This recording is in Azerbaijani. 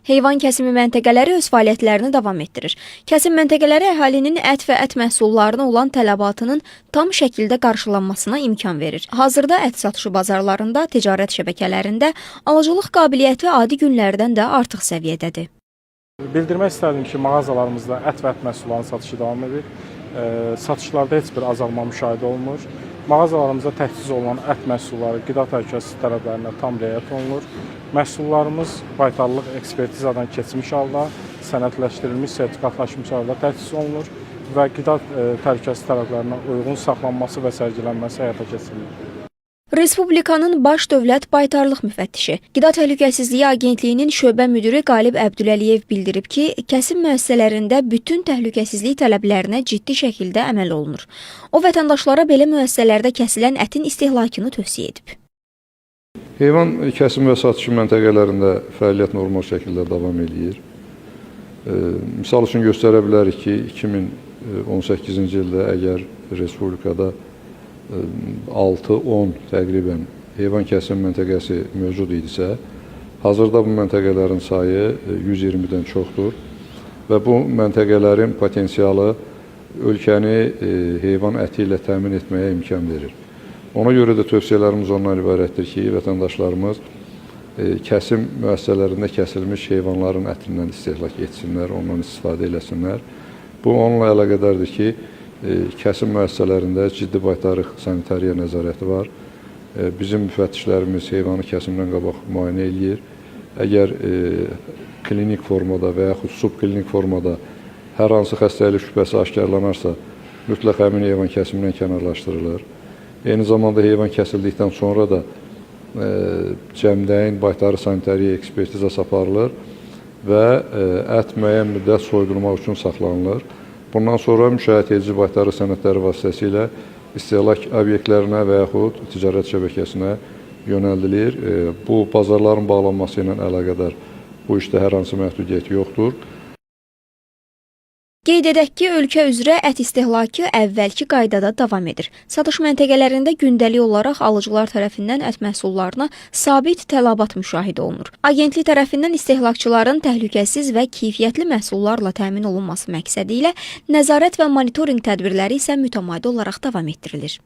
Heyvan kəsimi məntəqələri öz fəaliyyətlərini davam etdirir. Kəsim məntəqələri əhalinin ət və ət məhsullarına olan tələbatının tam şəkildə qarşılanmasına imkan verir. Hazırda ət satışı bazarlarında, ticarət şəbəkələrində alıcılıq qabiliyyəti adi günlərdən də artıq səviyyədədir. Bildirmək istərdim ki, mağazalarımızda ət və ət məhsullarının satışı davam edir. Satışlarda heç bir azalma müşahidə olunur. Mağazalarımızda təchiz olunan ət məhsulları qida təhlükəsizliyi tələblərinə tam riayət olunur. Məhsullarımız baytarlıq ekspertizadan keçmiş halda, sənədləşdirilmiş, sertifikatlaşmış halda təchiz olunur və qida təhlükəsizliyi tələblərinə uyğun saxlanması və sərgilənməsi həyata keçirilir. Respublikanın baş dövlət baytarlıq müfəttişi, Qida Təhlükəsizliyi Agentliyinin şöbə müdiri Qalib Əbdüləliyev bildirib ki, kəsim müəssisələrində bütün təhlükəsizlik tələblərinə ciddi şəkildə əməl olunur. O, vətəndaşlara belə müəssisələrdə kəsilən ətin istehlakını tövsiyə edib. Heyvan kəsim və satışı məntəqələrində fəaliyyət normal şəkildə davam edir. Misal üçün göstərə bilərik ki, 2018-ci ildə əgər Respublikada 6-10 təqribən heyvan kəsim məntəqəsi mövcud idisə, hazırda bu məntəqələrin sayı 120-dən çoxdur və bu məntəqələrin potensialı ölkəni heyvan əti ilə təmin etməyə imkan verir. Ona görə də tövsiyələrimiz ondan ibarətdir ki, vətəndaşlarımız kəsim müəssisələrində kəsilmiş heyvanların ətindən istehlak etsinlər, ondan istifadə eləsinlər. Bu, onunla əlaqədardır ki, kəsim müəssisələrində ciddi baytarlıq sanitariya nəzarəti var. Bizim müfəttişlərimiz heyvanı kəsimdən qabaq müayinə eləyir. Əgər klinik formada və yaxud subklinik formada hər hansı xəstəlik şübhəsi aşkarlanarsa, mütləq həmin heyvan kəsimindən kənarlaşdırılır. Eyni zamanda heyvan kəsildikdən sonra da cəmdəyin baytarlıq sanitariya ekspertizası aparılır və ət müəyyən müddət soyudulmaq üçün saxlanılır. Bundan sonra müşahidə edici baytarlıq sənədləri vasitəsilə istehlak obyektlərinə və yaxud ticarət şəbəkəsinə yönəldilir. Bu, bazarların bağlanması ilə əlaqədar bu işdə hər hansı məhdudiyyət yoxdur. Qeyd edək ki, ölkə üzrə ət istehlakı əvvəlki qaydada davam edir. Satış məntəqələrində gündəlik olaraq alıcılar tərəfindən ət məhsullarına sabit tələbat müşahidə olunur. Agentlik tərəfindən istehlakçıların təhlükəsiz və keyfiyyətli məhsullarla təmin olunması məqsədi ilə nəzarət və monitorinq tədbirləri isə mütəmadi olaraq davam etdirilir.